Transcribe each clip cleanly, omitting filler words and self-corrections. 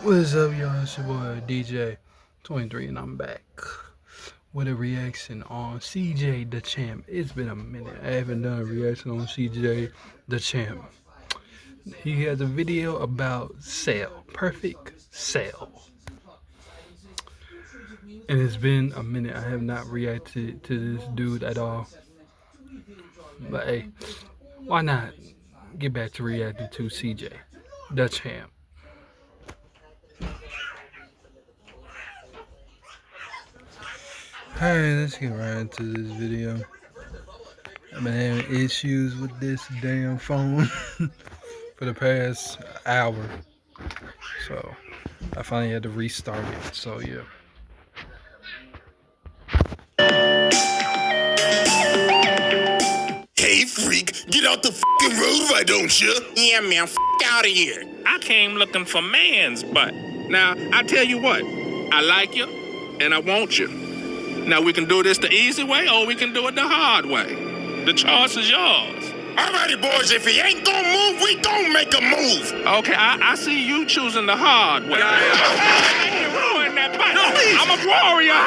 What's up, y'all? It's your boy DJ 23, and I'm back with a reaction on CJ Dachamp. It's been a minute. I haven't done a reaction on CJ Dachamp. He has a video about Cell, Perfect Cell. And it's been a minute. I have not reacted to this dude at all. But hey, why not get back to reacting to CJ Dachamp? Alright, let's get right into this video. I've been having issues with this damn phone for the past hour. So I finally had to restart it. So yeah. Hey freak, get out the fucking road, why don't you? Yeah, man, out of here. I came looking for man's butt. Now, I tell you what, I like you, and I want you. Now, we can do this the easy way, or we can do it the hard way. The choice is yours. Alrighty, boys, if he ain't gonna move, we gonna make a move. Okay, I see you choosing the hard way. You ruin that butt. No, I'm a warrior.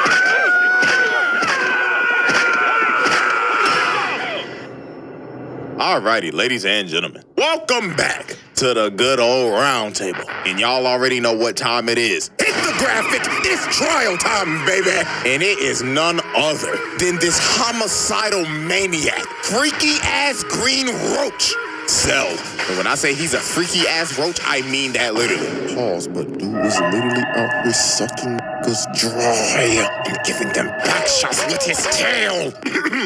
Alrighty, ladies and gentlemen, welcome back to the good old round table. And y'all already know what time it is. Hit the graphic, it's trial time, baby. And it is none other than this homicidal maniac, freaky ass green roach, Cell. And when I say he's a freaky ass roach, I mean that literally. Pause, but dude was literally out here sucking niggas dry and giving them back shots with his tail.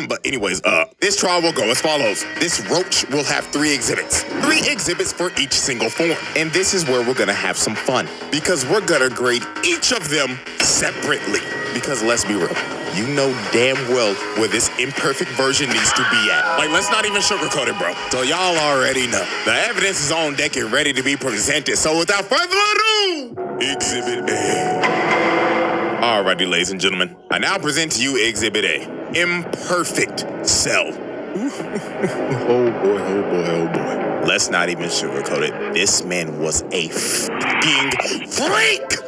But anyways, this trial will go as follows. This roach will have 3 exhibits. 3 exhibits for each single form. And this is where we're gonna have some fun, because we're gonna grade each of them separately. Because let's be real, you know damn well where this imperfect version needs to be at. Like, let's not even sugarcoat it, bro. So y'all already know. The evidence is on deck and ready to be presented. So without further ado, Exhibit A. Alrighty, ladies and gentlemen, I now present to you Exhibit A. Imperfect Cell. Oh boy, oh boy, oh boy. Let's not even sugarcoat it. This man was a fucking freak!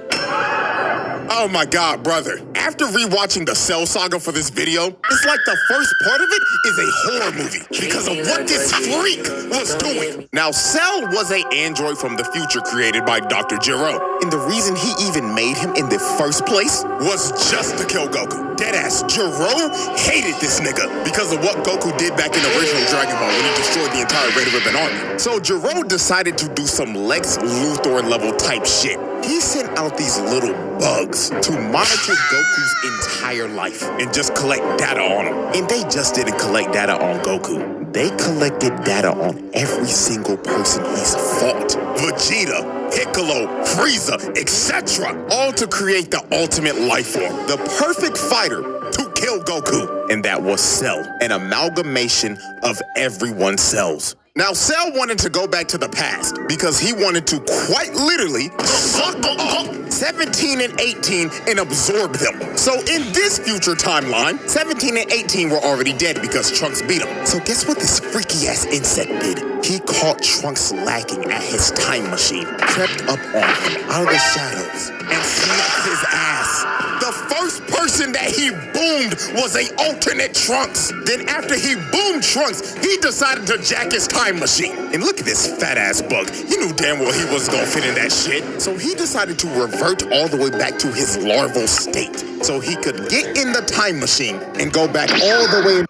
Oh my god, brother. After rewatching the Cell saga for this video, it's like the first part of it is a horror movie because of what this freak was doing. Now, Cell was an android from the future created by Dr. Gero. And the reason he even made him in the first place was just to kill Goku. Deadass, Gero hated this nigga because of what Goku did back in the original Dragon Ball when he destroyed the entire Red Ribbon Army. So Gero decided to do some Lex Luthor level type shit. He sent out these little bugs to monitor Goku's entire life and just collect data on him. And they just didn't collect data on Goku. They collected data on every single person he's fought. Vegeta, Piccolo, Frieza, etc. All to create the ultimate life form, the perfect fighter to kill Goku. And that was Cell, an amalgamation of everyone's cells. Now, Cell wanted to go back to the past because he wanted to quite literally suck up 17 and 18 and absorb them. So in this future timeline, 17 and 18 were already dead because Trunks beat him. So guess what this freaky ass insect did? He caught Trunks lacking at his time machine, crept up on him out of the shadows, and snapped his ass. The first person that he boomed was a alternate Trunks. Then after he boomed Trunks, he decided to jack his time machine. And look at this fat ass bug. He knew damn well he wasn't gonna fit in that shit. So he decided to revert all the way back to his larval state so he could get in the time machine and go back all the way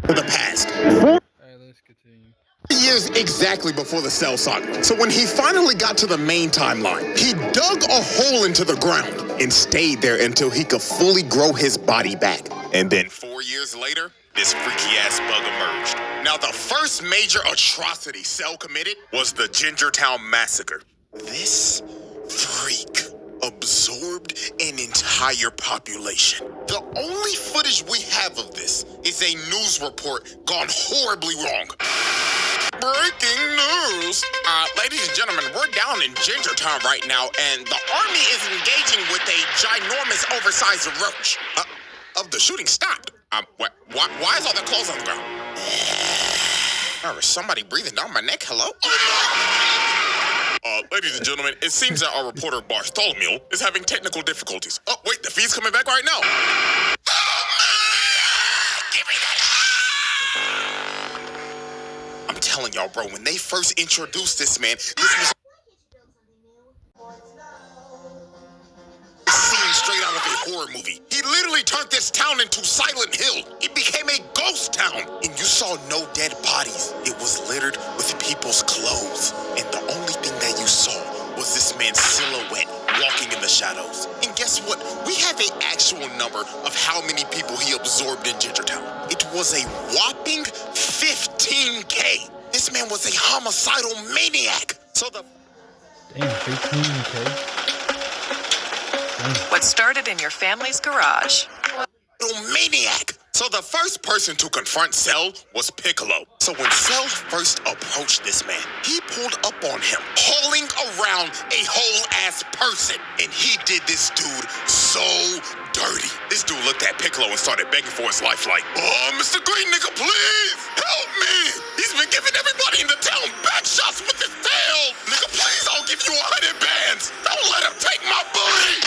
to the past. Alright, let's continue. Years exactly before the Cell saga. So when he finally got to the main timeline, he dug a hole into the ground and stayed there until he could fully grow his body back. And then 4 years later, this freaky ass bug emerged. Now, the first major atrocity Cell committed was the Gingertown Massacre. This freak absorbed an entire population. The only footage we have of this is a news report gone horribly wrong. Breaking news! Ladies and gentlemen, we're down in Gingertown right now, and the army is engaging with a ginormous, oversized roach. The shooting stopped. Why is all the clothes on the ground? There is somebody breathing down my neck. Hello? Ladies and gentlemen, it seems that our reporter Bartholomew is having technical difficulties. Oh, wait, the feed's coming back right now. Give me that. I'm telling y'all, bro, when they first introduced this man, this was a scene straight out of a horror movie. He literally turned this town into Silent Hill. It became a ghost town. And you saw no dead bodies. It was littered with people's clothes. And the only thing that you saw was this man's silhouette walking in the shadows. And guess what? We have an actual number of how many people he absorbed in Gingertown. It was a whopping 15K. This man was a homicidal maniac. So the... Damn, 15K. What started in your family's garage. Maniac. So the first person to confront Cell was Piccolo. So when Cell first approached this man, he pulled up on him, hauling around a whole-ass person. And he did this dude so dirty. This dude looked at Piccolo and started begging for his life like, "Oh, Mr. Green nigga, please, help me. He's been giving everybody in the town back shots with his tail. Nigga, please, I'll give you 100 bands. Don't let him take my booty."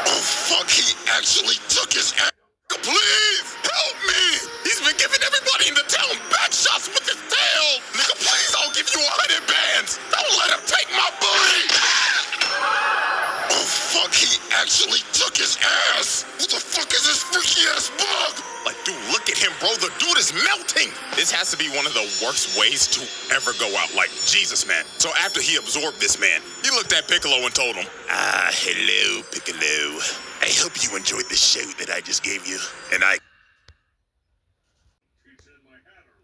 Oh, fuck, he actually took his ass. Please, help me. He's been giving everybody in the town back shots with his tail. Nigga, please, I'll give you 100 bands. Don't let him take my booty. Oh, fuck, he actually took his ass. What the fuck is this freaky ass bug? Like, dude, look at him, bro. The dude is melting. This has to be one of the worst ways to ever go out. Like, Jesus, man. So after he absorbed this man, he looked at Piccolo and told him, hello, Piccolo. I hope you enjoyed the show that I just gave you. And I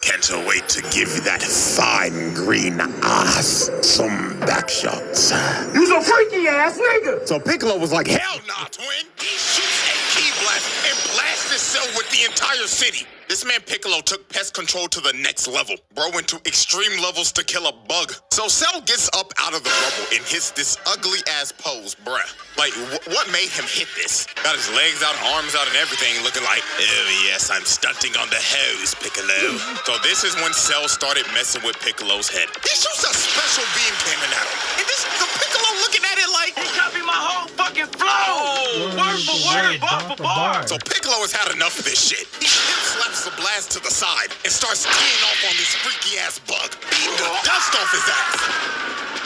can't wait to give that fine green ass some back shots. You's a freaky ass nigga. So Piccolo was like, hell nah, twin. He shoots a key blast and blasts his cell with the entire city. This man Piccolo took pest control to the next level. Bro went to extreme levels to kill a bug. So Cell gets up out of the rubble and hits this ugly ass pose, bruh. Like, what made him hit this? Got his legs out, arms out, and everything looking like, oh yes, I'm stunting on the hose, Piccolo. So this is when Cell started messing with Piccolo's head. He shoots a special beam cannon at him. And this the Piccolo looking at it like, He copied my whole fucking flow. Word for word, bar for bar. so Piccolo has had enough of this shit. He slaps the blast to the side and starts teeing off on this freaky ass bug, beating the dust off his ass.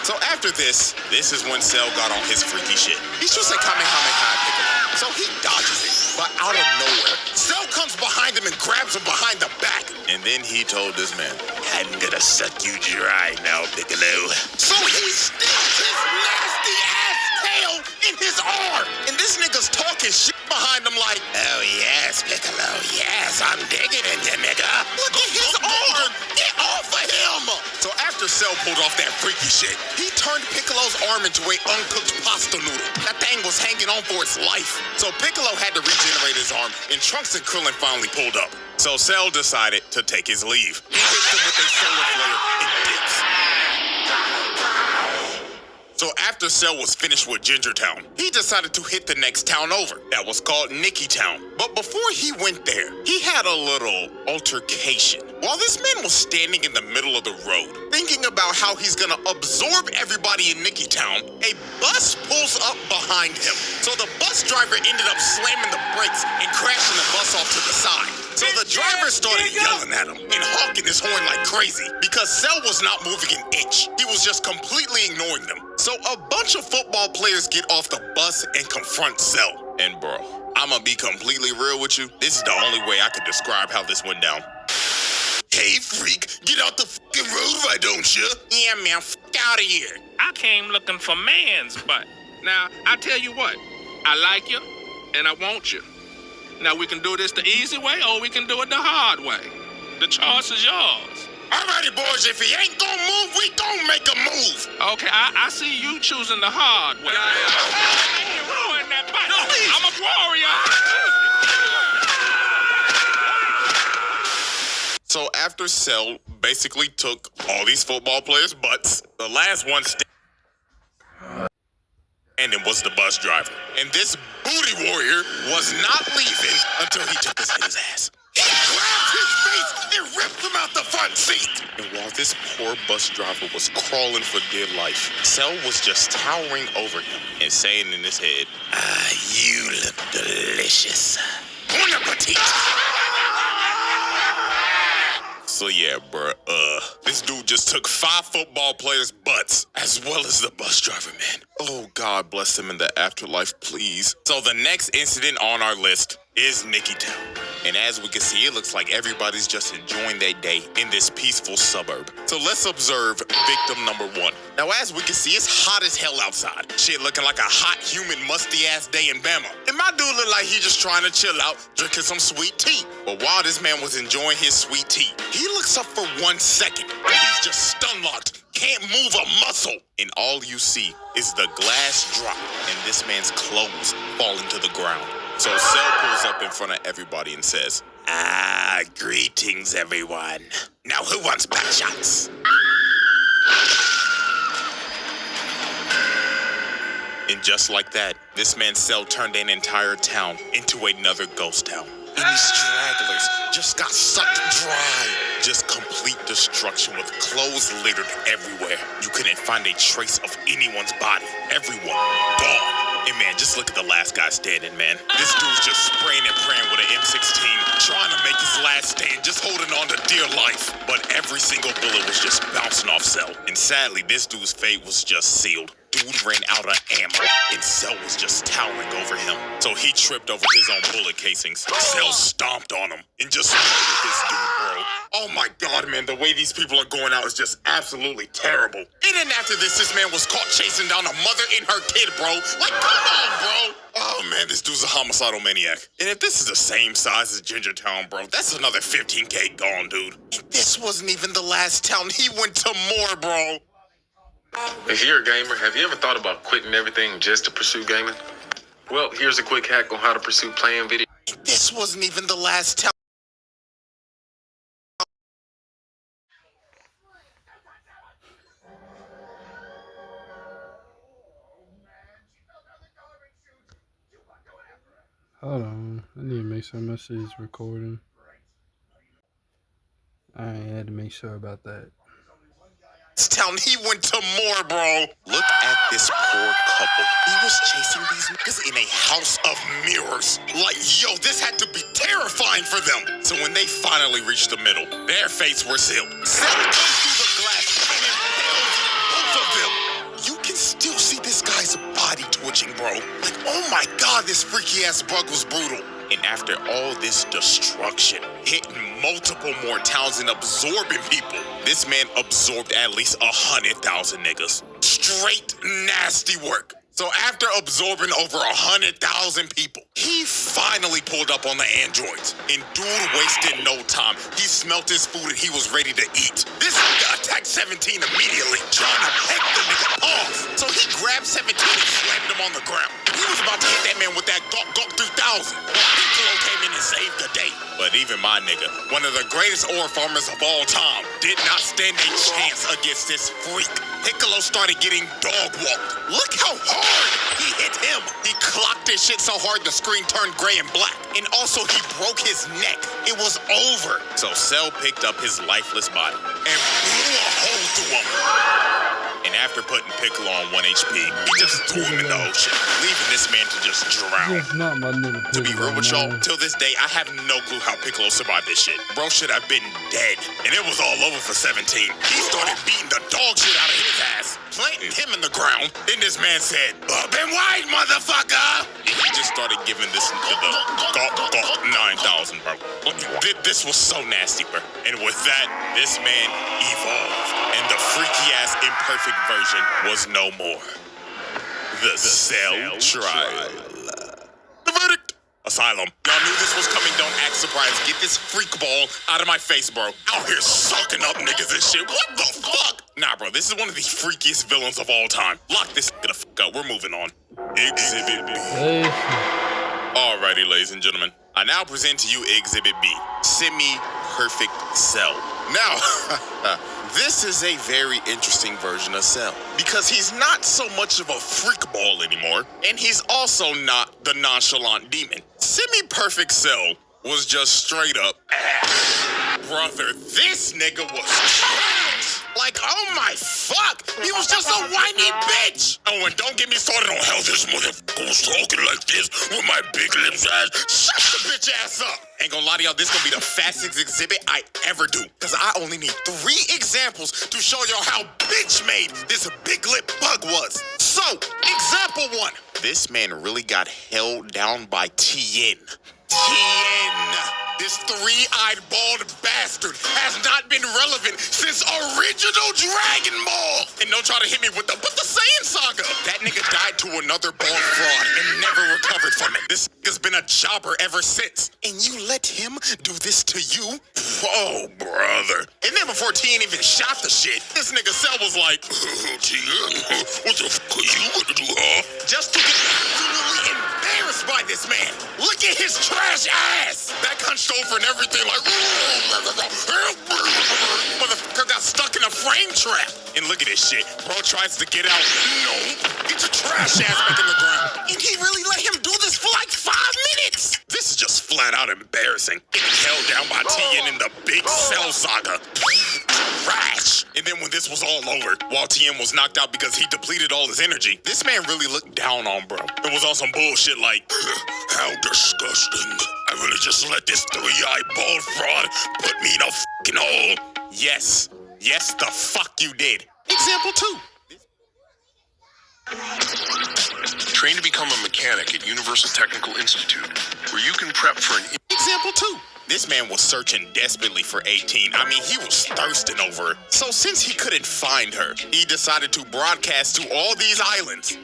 So after this is when Cell got on his freaky shit. He shoots a Kamehameha at Piccolo, so he dodges it. But out of nowhere, Cell comes behind him and grabs him behind the back. And then he told this man, I'm gonna suck you dry now, Piccolo. So he sticks his nasty ass tail in his arm. And this nigga's talking shit behind him like, oh yes, Piccolo, yes, I'm digging in you, nigga. Look at his arm. Get off of him. So after Cell pulled off that freaky shit, he turned Piccolo's arm into a uncooked pasta noodle. That thing was hanging on for its life. So Piccolo had to regenerate his arm, and Trunks and Krillin finally pulled up. So Cell decided to take his leave. He hits him with a solar flare and dips. So after Cell was finished with Gingertown, he decided to hit the next town over. That was called Nickytown. But before he went there, he had a little altercation. While this man was standing in the middle of the road, thinking about how he's gonna absorb everybody in Nickytown, a bus pulls up behind him. So the bus driver ended up slamming the brakes and crashing the bus off to the side. So the driver started yelling at him and honking his horn like crazy because Cell was not moving an inch. He was just completely ignoring them. So a bunch of football players get off the bus and confront Cell. And bro, I'ma be completely real with you. This is the only way I could describe how this went down. Hey freak, get out the fucking road, why don't you? Yeah man, f*** out of here. I came looking for man's butt. Now, I tell you what, I like you and I want you. Now, we can do this the easy way or we can do it the hard way. The choice is yours. Alrighty, boys, if he ain't gonna move, we gonna make a move. Okay, I see you choosing the hard way. Hey, you ruined that butt. No, I'm a warrior. So after Cell basically took all these football players' butts, the last one and it was the bus driver. And this booty warrior was not leaving until he took his ass. He grabbed his face and ripped him out the front seat. And while this poor bus driver was crawling for dear life, Cell was just towering over him and saying in his head, you look delicious. Bon appetit. So yeah, bruh, this dude just took 5 football players' butts, as well as the bus driver, man. Oh, God bless him in the afterlife, please. So the next incident on our list is Nicky Town. And as we can see, it looks like everybody's just enjoying their day in this peaceful suburb. So let's observe victim number 1. Now, as we can see, it's hot as hell outside. Shit looking like a hot, humid, musty-ass day in Bama. And my dude look like he's just trying to chill out, drinking some sweet tea. But while this man was enjoying his sweet tea, he looks up for 1 second. And he's just stun-locked, can't move a muscle. And all you see is the glass drop and this man's clothes falling to the ground. So Cell pulls up in front of everybody and says, greetings, everyone. Now, who wants back shots? And just like that, this man's Cell turned an entire town into another ghost town. And these stragglers just got sucked dry. Just complete destruction with clothes littered everywhere. You couldn't find a trace of anyone's body. Everyone gone. And man, just look at the last guy standing, man. This dude's just spraying and praying with an M16, trying to make his last stand, just holding on to dear life. But every single bullet was just bouncing off Cell. And sadly, this dude's fate was just sealed. Dude ran out of ammo, and Cell was just towering over him. So he tripped over his own bullet casings. Cell stomped on him and just murdered this dude, bro. Oh my God, man, the way these people are going out is just absolutely terrible. And then after this man was caught chasing down a mother and her kid, bro. Like, come on, bro. Oh man, this dude's a homicidal maniac. And if this is the same size as Ginger Town, bro, that's another 15K gone, dude. And this wasn't even the last town. He went to more, bro. If you're a gamer, have you ever thought about quitting everything just to pursue gaming? Well, here's a quick hack on how to pursue playing video. This wasn't even the last town. Hold on, I need to make sure my shit is recording. I had to make sure about that. Town, he went to more, bro. Look at this poor couple. He was chasing these niggas in a house of mirrors. Like, yo, this had to be terrifying for them. So when they finally reached the middle, their fates were sealed. Cell comes through the glass and impales both of them. You can still see this guy's body twitching, bro. Like, oh my God, this freaky ass bug was brutal. And after all this destruction, hitting multiple more towns and absorbing people, this man absorbed at least 100,000 niggas. Straight nasty work. So after absorbing over 100,000 people, he finally pulled up on the androids. And dude wasted no time. He smelt his food and he was ready to eat. This nigga attacked 17 immediately, trying to peck the nigga off. So he grabbed 17 and slammed him on the ground. He was about to hit that man with that Gawk 3000. Piccolo came in and saved the day. But even my nigga, one of the greatest ore farmers of all time, did not stand a chance against this freak. Piccolo started getting dog walked. Look how hard he hit him. He clocked his shit so hard the screen turned gray and black. And also he broke his neck. It was over. So Cell picked up his lifeless body and blew a hole through him. And after putting Piccolo on 1 HP, he just threw him in the ocean, leaving this man to just drown. It's not my nigga. To be real with y'all, man. till this day, I have no clue how Piccolo survived this shit. Bro should have been dead. And it was all over for 17. He started beating the dog shit out of his ass, planting him in the ground. Then this man said, up and wide, motherfucker! And he just started giving this nigga the Gawk 9000, bro. This was so nasty, bro. And with that, this man evolved. And the freaky-ass imperfect version was no more. The Cell trial. The verdict. Asylum. Y'all knew this was coming. Don't act surprised. Get this freak ball out of my face, bro. Out here sucking up niggas and shit. What the fuck? Nah, bro. This is one of the freakiest villains of all time. Lock this nigga the fuck up. We're moving on. Exhibit B. Alrighty, ladies and gentlemen. I now present to you Exhibit B. Semi-perfect Cell. Now, this is a very interesting version of Cell because he's not so much of a freak ball anymore, and he's also not the nonchalant demon. Semi-perfect Cell was just straight up brother, this nigga was trash. Like, oh my fuck, he was just a whiny bitch. Oh, and don't get me started on how this motherfucker was talking like this with my big lips ass. Shut the bitch ass up. Ain't gonna lie to y'all, this gonna be the fastest exhibit I ever do. Cause I only need 3 examples to show y'all how bitch made this big lip bug was. So, example 1. This man really got held down by Tien. This 3-eyed bald bastard has not been relevant since original Dragon Ball. And don't try to hit me with the Saiyan saga. That nigga died to another bald fraud and never recovered from it. This nigga's been a jobber ever since. And you let him do this to you? Oh, brother. And then before Tien even shot the shit, this nigga Cell was like, Tien, what the fuck are you gonna do, huh? Just to get absolutely embarrassed by this man. Look at his trash ass. Back hunched over and everything like, motherfucker got stuck in a frame trap. And look at this shit. Bro tries to get out. No, get your trash ass back in the ground. And he really let him do this for like 5 minutes. This is just flat out embarrassing. Getting held down by Tien in the big Cell saga. Trash. And then when this was all over, while Tien was knocked out because he depleted all his energy, this man really looked down on bro. It was on some bullshit like, how disgusting. I really just let this 3-eyed bald fraud put me in a fucking hole. Yes. Yes, the fuck you did. Example 2. Train to become a mechanic at Universal Technical Institute, where you can prep for an... Example 2. This man was searching desperately for 18. I mean, he was thirsting over her. So since he couldn't find her, he decided to broadcast to all these islands.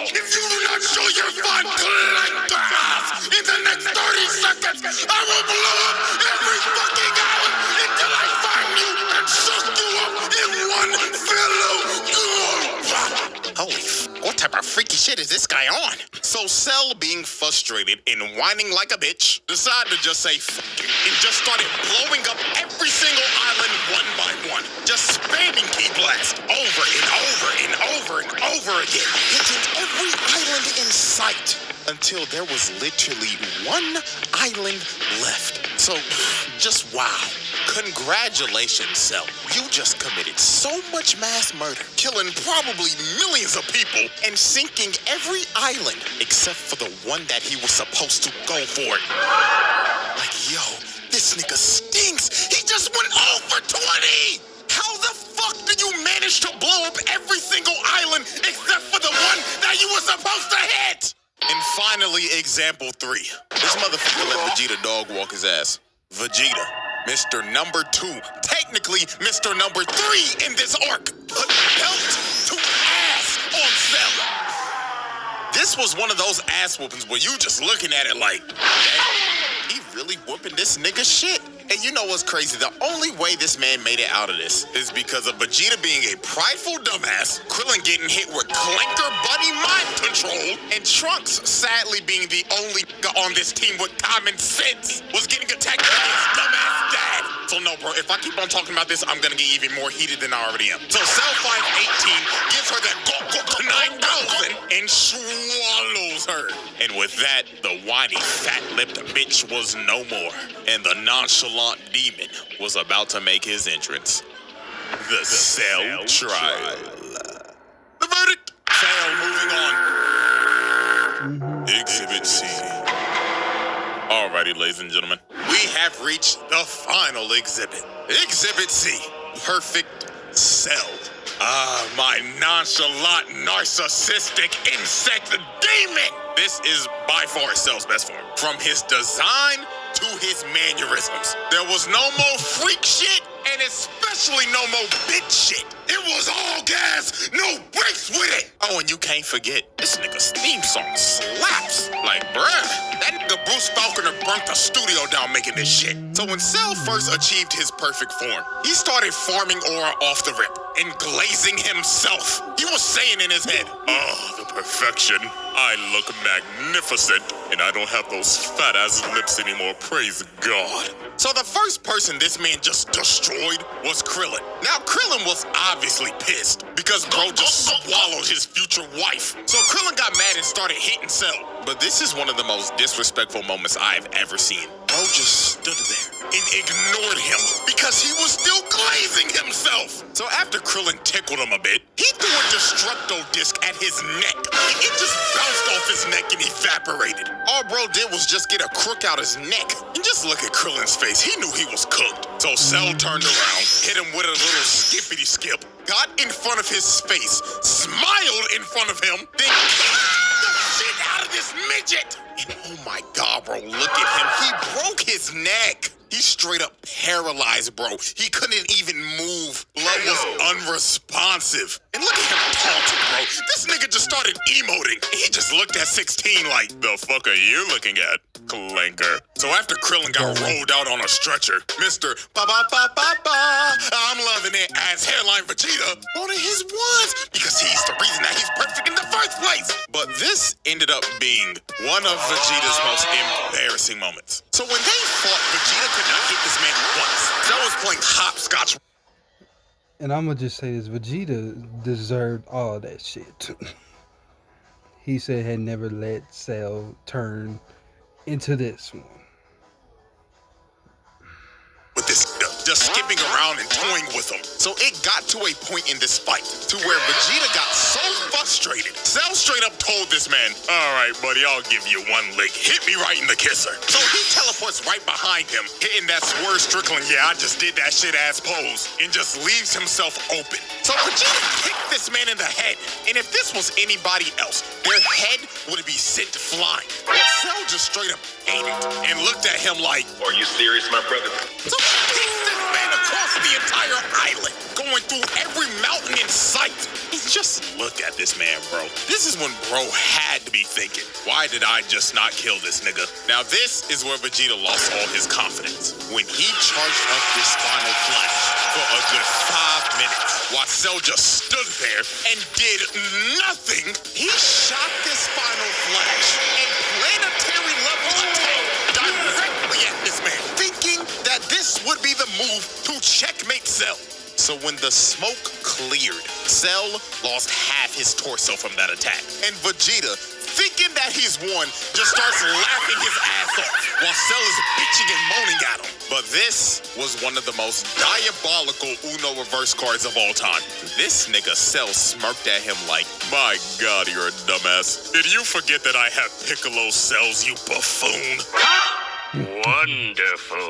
If you do not show your fun class in the next 30 seconds, I will blow up every fucking island until I find you and suck you up in one fellow. Holy f***, what type of freaky shit is this guy on? So Cell, being frustrated and whining like a bitch, decided to just say f*** it and just started blowing up every single island one by one. Just spamming key blast over and over and over and over again, hitting every island in sight until there was literally one island left. So, just wow. Congratulations, Cell. You just committed so much mass murder, killing probably millions of people and sinking every island except for the one that he was supposed to go for. Like, yo, this nigga stinks. He just went 0 for 20. How the fuck did you manage to blow up every single island except for the one that you were supposed to hit? And finally, example 3. This motherfucker let Vegeta dog walk his ass. Vegeta, Mr. Number 2, technically Mr. Number 3 in this arc, put belt to ass on Cell. This was one of those ass whoopings where you just looking at it like, damn, he really whooping this nigga shit. And you know what's crazy? The only way this man made it out of this is because of Vegeta being a prideful dumbass, Krillin getting hit with clanker buddy mind control, and Trunks sadly being the only nigga on this team with common sense was getting attacked by his dumbass dad. So no, bro, if I keep on talking about this, I'm gonna get even more heated than I already am. So Cell 518 gives her that Goku 9000 and swallows her. And with that, the whiny, fat-lipped bitch was no more, and the nonchalant demon was about to make his entrance. The Cell trial. The verdict. Cell moving on. Exhibit C. Alrighty, ladies and gentlemen, we have reached the final exhibit. Exhibit C. Perfect Cell. Ah, my nonchalant, narcissistic insect demon! This is by far Cell's best form. From his design to his mannerisms. There was no more freak shit, and especially no more bitch shit. It was all gas, no brakes with it. Oh, and you can't forget, this nigga's theme song slaps. Like, bruh, that nigga Bruce Falconer burnt the studio down making this shit. So when Cell first achieved his perfect form, he started farming aura off the rip and glazing himself. He was saying in his head, oh, the perfection. I look magnificent, and I don't have those fat-ass lips anymore, praise God. So the first person this man just destroyed was Krillin. Now, Krillin was obviously pissed because bro just swallowed his future wife. So Krillin got mad and started hitting Cell. But this is one of the most disrespectful moments I've ever seen. Bro just stood there and ignored him because he was still glazing himself. So after Krillin tickled him a bit, he threw a Destructo disc at his neck. And it just bounced off his neck and evaporated. All bro did was just get a crook out his neck. And just look at Krillin's face. He knew he was cooked. So Cell turned around, hit him with a little skippity skip, got in front of his face, smiled in front of him, then kicked the shit out of this midget. And oh my God, bro, look at him. He broke his neck. He's straight up paralyzed, bro. He couldn't even move. Blood was unresponsive. And look at him taunting, bro. This nigga just started emoting. He just looked at 16 like, the fuck are you looking at, clanker? So after Krillin got rolled out on a stretcher, Mr. Ba-ba-ba-ba-ba, I'm loving it as Hairline Vegeta wanted his ones because he's the reason that he's perfect in the first place. But this ended up being one of Vegeta's most embarrassing moments. So when they fought, Vegeta could not hit this man once. Cell was playing hopscotch. And I'm gonna just say this: Vegeta deserved all that shit. He said had never let Cell turn into this one. With this just skipping around and toying with him. So it got to a point in this fight to where Vegeta got so frustrated. Cell straight up told this man, all right, buddy, I'll give you one lick. Hit me right in the kisser. So he teleports right behind him, hitting that Swerve Strickland, yeah, I just did that shit ass pose, and just leaves himself open. So Vegeta kicked this man in the head. And if this was anybody else, their head would be sent flying. But Cell just straight up ate it and looked at him like, Are you serious, my brother? so he kicks this man across the entire island, going through every mountain in sight. It's just look at this man, bro. This is when bro had to be thinking, why did I just not kill this nigga? Now this is where Vegeta lost all his confidence. When he charged up this final flash for a good 5 minutes, while Cell just stood there and did nothing, he shot this final flash and planetary level attack directly at this man, thinking that this would be the move to checkmate Cell. So when the smoke cleared, Cell lost half his torso from that attack. And Vegeta, thinking that he's won, just starts laughing his ass off while Cell is bitching and moaning at him. But this was one of the most diabolical Uno reverse cards of all time. This nigga Cell smirked at him like, my God, you're a dumbass. Did you forget that I have Piccolo cells, you buffoon? Wonderful.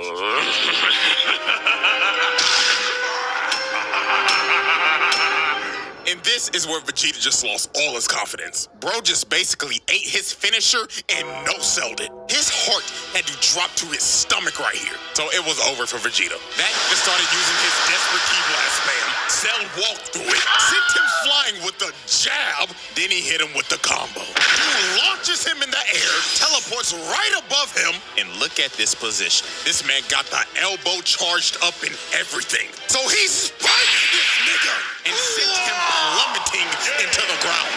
And this is where Vegeta just lost all his confidence. Bro just basically ate his finisher and no-selled it. His heart had to drop to his stomach right here. So it was over for Vegeta. That nigga started using his desperate key blast spam. Cell walked through it, sent him flying with the jab, then he hit him with the combo. Dude launches him in the air, teleports right above him, and look at this position. This man got the elbow charged up and everything. So he spiked this nigga and sent him plummeting into the ground.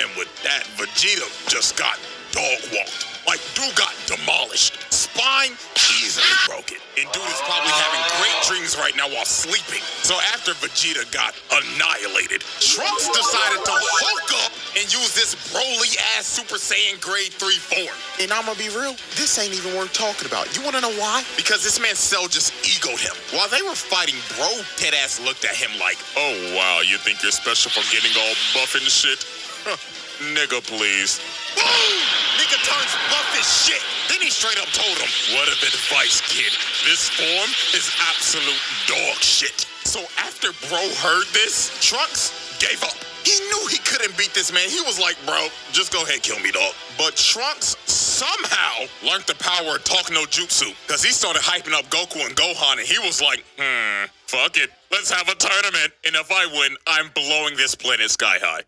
And with that, Vegeta just got dog-walked. Like, dude got demolished. Spine easily broken. And dude is probably having great dreams right now while sleeping. So after Vegeta got annihilated, Trunks decided to hulk up and use this Broly-ass Super Saiyan Grade 3 form. And I'ma be real, this ain't even worth talking about. You wanna know why? Because this man Cell just egoed him. While they were fighting, bro deadass looked at him like, oh wow, you think you're special for getting all buff and shit? Huh. Nigga, please. Boom! Nigga turns buff as shit. Then he straight up told him, what of advice, kid? This form is absolute dog shit. So after bro heard this, Trunks gave up. He knew he couldn't beat this man. He was like, bro, just go ahead, kill me, dog. But Trunks somehow learned the power of talk no jutsu, because he started hyping up Goku and Gohan, and he was like, fuck it. Let's have a tournament, and if I win, I'm blowing this planet sky high.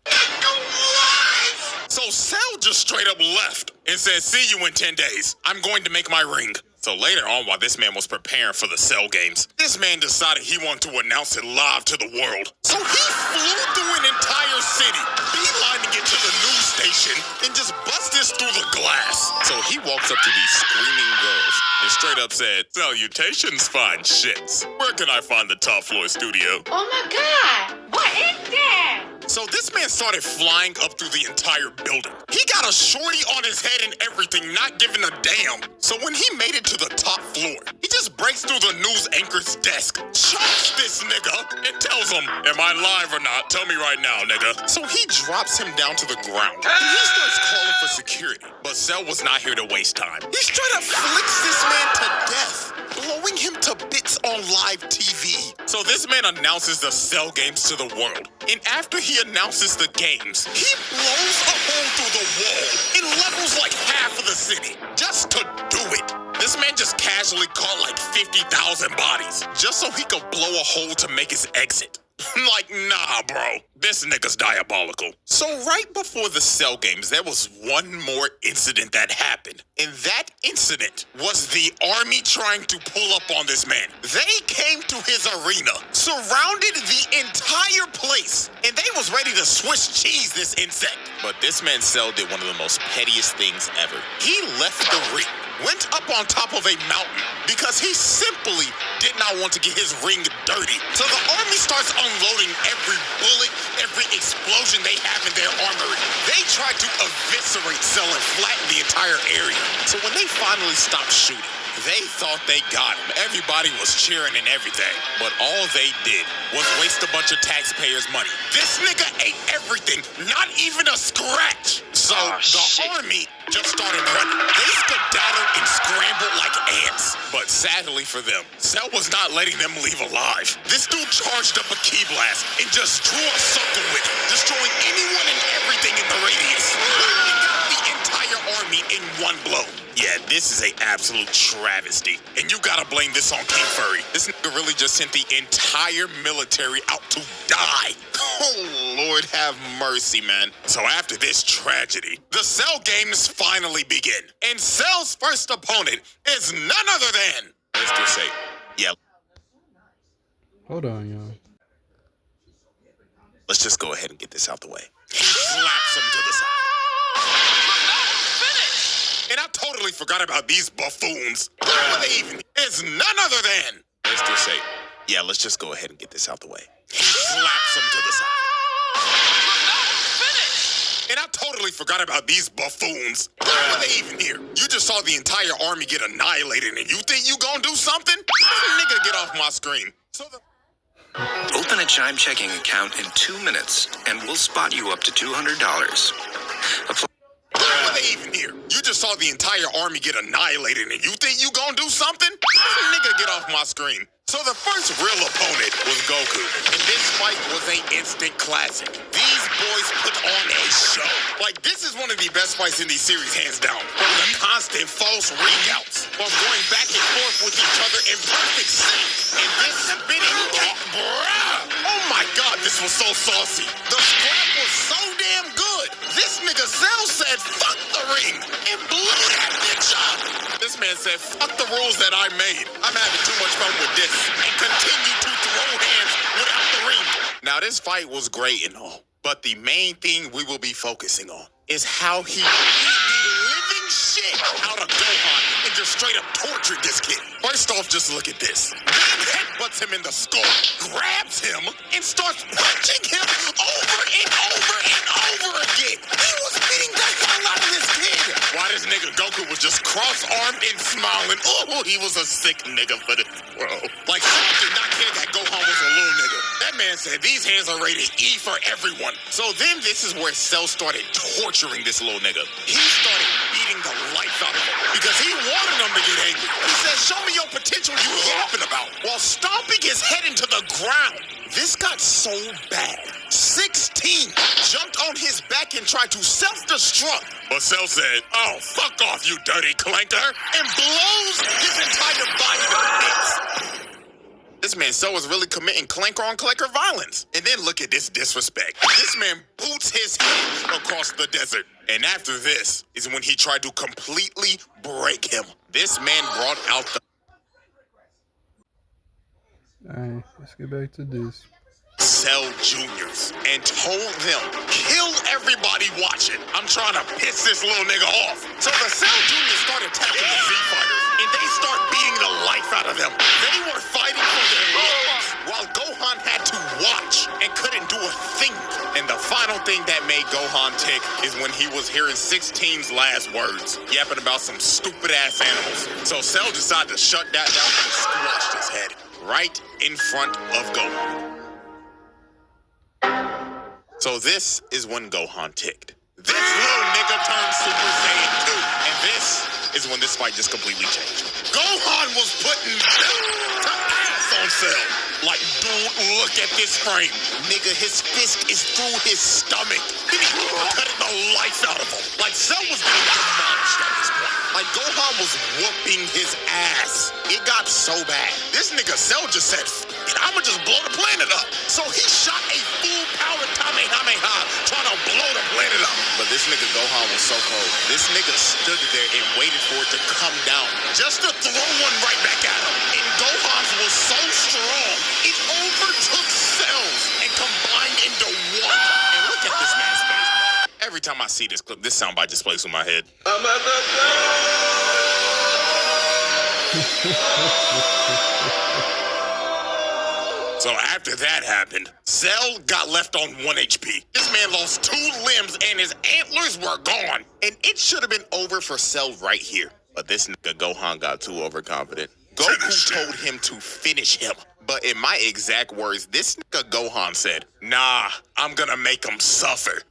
So Cell just straight up left and said, see you in 10 days. I'm going to make my ring. So later on, while this man was preparing for the Cell games, this man decided he wanted to announce it live to the world. So he flew through an entire city, beelining it to the news station, and just bust this through the glass. So he walks up to these screaming girls and straight up said, salutations, fine shits. Where can I find the top floor studio? Oh my God, what is that? So this man started flying up through the entire building. He got a shorty on his head and everything, not giving a damn. So when he made it to the top floor, he just breaks through the news anchor's desk, chokes this nigga, and tells him, am I live or not? Tell me right now, nigga. So he drops him down to the ground, and he starts calling for security. But Cell was not here to waste time. He straight up flicks this man to death, blowing him to bits on live TV. So this man announces the Cell games to the world. And after he announces the games, he blows a hole through the wall and levels like half of the city just to do it. This man just casually caught like 50,000 bodies just so he could blow a hole to make his exit. Like, nah, bro. This nigga's diabolical. So right before the Cell games, there was one more incident that happened. And that incident was the army trying to pull up on this man. They came to his arena, surrounded the entire place, and they was ready to Swiss cheese this insect. But this man Cell did one of the most pettiest things ever. He left the ring, went up on top of a mountain because he simply did not want to get his ring dirty. So the army starts unloading every bullet, every explosion they have in their armory. They tried to eviscerate Cell and flatten the entire area. So when they finally stopped shooting, they thought they got him. Everybody was cheering and everything. But all they did was waste a bunch of taxpayers' money. This nigga ate everything, not even a scratch. So the army just started running. They skedaddled and scrambled like ants. But sadly for them, Cell was not letting them leave alive. This dude charged up a key blast and just drew a circle with it, destroying anyone and everything in the radius. Wiping out the entire army in one blow. Yeah, this is an absolute travesty. And you gotta blame this on King Furry. This nigga really just sent the entire military out to die. Oh, Lord have mercy, man. So after this tragedy, the Cell games finally begin. And Cell's first opponent is none other than, let's just say, yeah. Hold on, y'all. Let's just go ahead and get this out the way. He slaps him to the side. And I totally forgot about these buffoons. Where were they even? It's none other than, let's just say, yeah, let's just go ahead and get this out the way. He slaps him to the side. And I totally forgot about these buffoons. Why were they even here? You just saw the entire army get annihilated and you think you gonna do something? Nigga, get off my screen. Open a Chime checking account in 2 minutes and we'll spot you up to $200. Why were they even here? You just saw the entire army get annihilated and you think you gonna do something? Nigga, get off my screen. So the first real opponent was Goku, and this fight was an instant classic. These boys put on a show. Like, this is one of the best fights in these series, hands down. From the constant false ring-outs, from going back and forth with each other in perfect sync, and this spinning kick, bruh! Oh my god, this was so saucy. The scrap was so damn good. This nigga Cell said, fuck the ring, and blew that bitch up. This man said, fuck the rules that I made. I'm having too much fun with this. And continue to throw hands without the ring. Now, this fight was great and all, but the main thing we will be focusing on is how he beat the living shit out of Gohan and just straight up tortured this kid. First off, just look at this. Then headbutts him in the skull, grabs him, and starts punching him over and over and over again. He was beating the hell out of this kid. Why this nigga Goku was just cross-armed and smiling. Oh, he was a sick nigga for this, bro. Like, Cell did not care that Gohan was a little nigga. That man said these hands are rated E for everyone. So then this is where Cell started torturing this little nigga. He started beating the life out of him because he wanted him to get angry. He said, show me your potential you yapping about, while stomping his head into the ground. This got so bad. 16 jumped on his back and tried to self-destruct. But Cell said, oh, fuck off, you dirty clanker, and blows his entire body to bits. This man Cell was really committing clanker-on-clanker violence. And then look at this disrespect. This man boots his head across the desert. And after this is when he tried to completely break him. This man brought out the... Alright, let's get back to this. Cell Juniors and told them, kill everybody watching. I'm trying to piss this little nigga off. So the Cell Juniors started attacking the Z-Fighters, and they start beating the life out of them. They were fighting for their lives, while Gohan had to watch and couldn't do a thing. And the final thing that made Gohan tick is when he was hearing 16's last words, yapping about some stupid-ass animals. So Cell decided to shut that down and squashed his head right in front of Gohan. So this is when Gohan ticked. This little nigga turned Super Saiyan 2. And this is when this fight just completely changed. Gohan was putting to ass on Cell. Like, dude, look at this frame. Nigga, his fist is through his stomach. Then he cutting the life out of him. Like, Cell was getting demolished at this point. Like, Gohan was whooping his ass. It got so bad. This nigga Cell just said, I'ma just blow the planet up. So he shot a full power Kamehameha trying to blow the planet up. But this nigga Gohan was so cold. This nigga stood there and waited for it to come down just to throw one right back at him. And Gohan's was so strong, it overtook Cell's and combined into one. And look at this man's face. Every time I see this clip, this soundbite just plays through my head. So after that happened, Cell got left on 1 HP. This man lost 2 limbs and his antlers were gone. And it should have been over for Cell right here. But this nigga Gohan got too overconfident. Goku told him to finish him. But in my exact words, this nigga Gohan said, nah, I'm gonna make him suffer.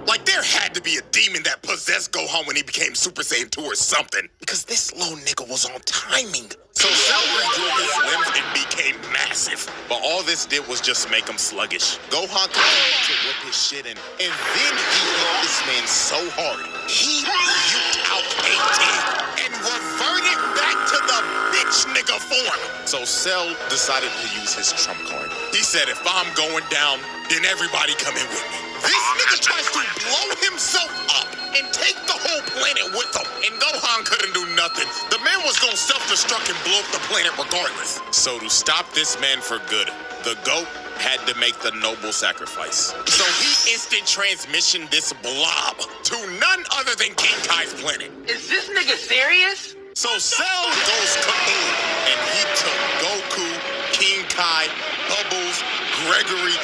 Like, there had to be a demon that possessed Gohan when he became Super Saiyan 2 or something. Because this little nigga was on timing. So Cell regrew his limbs and became massive. But all this did was just make him sluggish. Gohan continued to whip his shit in. And then he hit this man so hard, he puked out 18 and reverted back to the bitch nigga form. So Cell decided to use his trump card. He said, if I'm going down, then everybody come in with me. This nigga tries to blow himself up and take the whole planet with him. And Gohan couldn't do nothing. The man was gonna self-destruct and blow up the planet regardless. So to stop this man for good, the GOAT had to make the noble sacrifice. So he instant transmission this blob to none other than King Kai's planet. Is this nigga serious? So Cell goes kaboom, and he took Goku, King Kai, Bubbles, Gregory,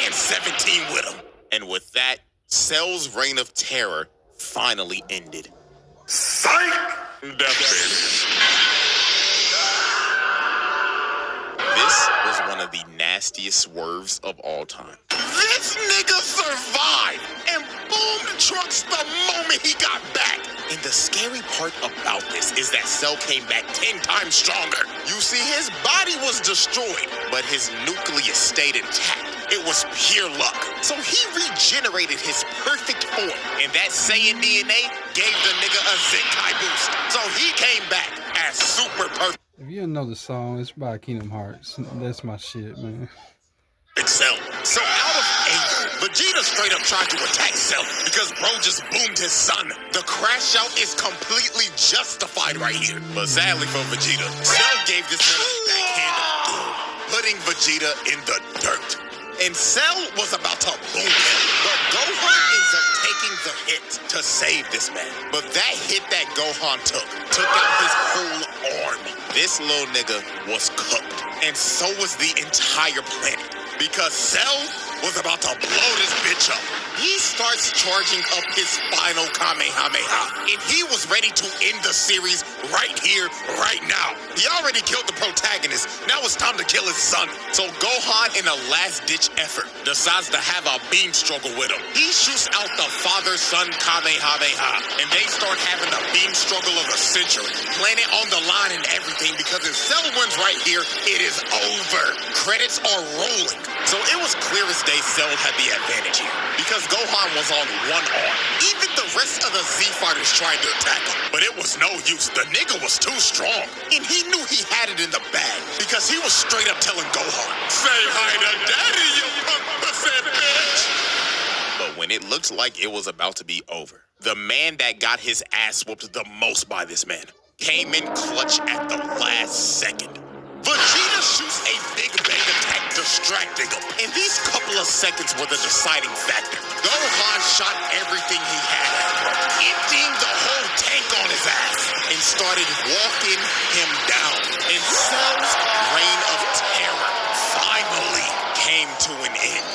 and 17 with him. And with that, Cell's reign of terror finally ended. Psych! This was one of the nastiest swerves of all time. This nigga survived and boomed Trunks the moment he got back. And the scary part about this is that Cell came back 10 times stronger. You see, his body was destroyed, but his nucleus stayed intact. It was pure luck. So he regenerated his perfect form, and that Saiyan DNA gave the nigga a Zenkai boost. So he came back as super perfect. If you don't know the song, it's by Kingdom Hearts. That's my shit, man. Cell. So out of 8, Vegeta straight up tried to attack Cell because bro just boomed his son. The crash out is completely justified right here. But sadly for Vegeta, Cell gave this man a backhand of doom, putting Vegeta in the dirt. And Cell was about to boom him, but Gohan ends up taking the hit to save this man. But that hit that Gohan took out his whole arm. This little nigga was cooked, and so was the entire planet, because Cell was about to blow this bitch up. He starts charging up his final Kamehameha, and he was ready to end the series right here, right now. He already killed the protagonist. Now it's time to kill his son. So Gohan, in a last-ditch effort, decides to have a beam struggle with him. He shoots out the father-son Kamehameha, and they start having the beam struggle of the century. Planet on the line and everything, because if Cell wins right here, it is over. Credits are rolling. So it was clear as day Cell had the advantage here, because Gohan was on one arm. Even the rest of the Z fighters tried to attack him, but it was no use. The nigga was too strong, and he knew he had it in the bag, because he was straight up telling Gohan, say hi to daddy, you punk pussy bitch. But when it looked like it was about to be over, the man that got his ass whooped the most by this man came in clutch at the last second. Vegeta shoots a big bang attack, distracting him. And these couple of seconds were the deciding factor. Gohan shot everything he had at him, emptying the whole tank on his ass. And and started walking him down. And Cell's reign of terror finally came to an end.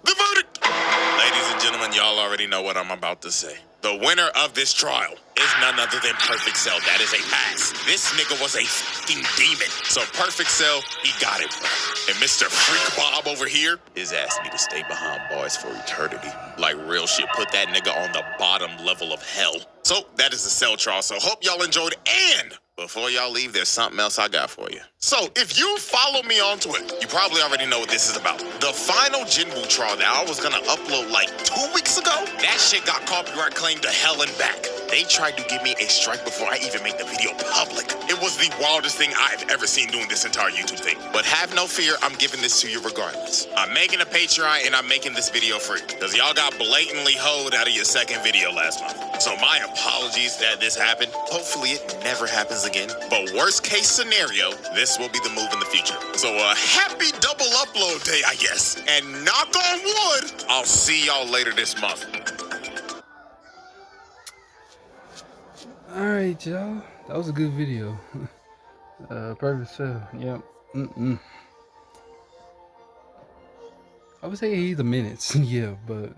The verdict! Ladies and gentlemen, y'all already know what I'm about to say. The winner of this trial is none other than Perfect Cell. That is a pass. This nigga was a fucking demon. So Perfect Cell, he got it. And Mr. Freak Bob over here, his ass need to stay behind bars for eternity. Like real shit, put that nigga on the bottom level of hell. So that is the Cell trial. So hope y'all enjoyed. And before y'all leave, there's something else I got for you. So if you follow me on Twitter, you probably already know what this is about. The final Jinwoo trial that I was gonna upload like 2 weeks ago, that shit got copyright claimed to hell and back. They tried to give me a strike before I even made the video public. It was the wildest thing I've ever seen doing this entire YouTube thing. But have no fear, I'm giving this to you regardless. I'm making a Patreon and I'm making this video free. Because y'all got blatantly hoed out of your second video last month. So my apologies that this happened. Hopefully it never happens again. But worst case scenario, this will be the move in the future. So happy double upload day, I guess. And knock on wood, I'll see y'all later this month. Alright, y'all. That was a good video. Perfect Cell. Yep. I would say he's a menace. Yeah, but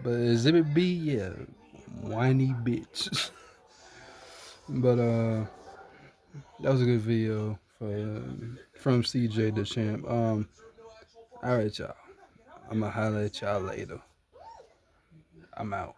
Exhibit B, yeah, whiny bitch. But that was a good video from CJ Dachamp. Alright, y'all. I'ma holler at y'all later. I'm out.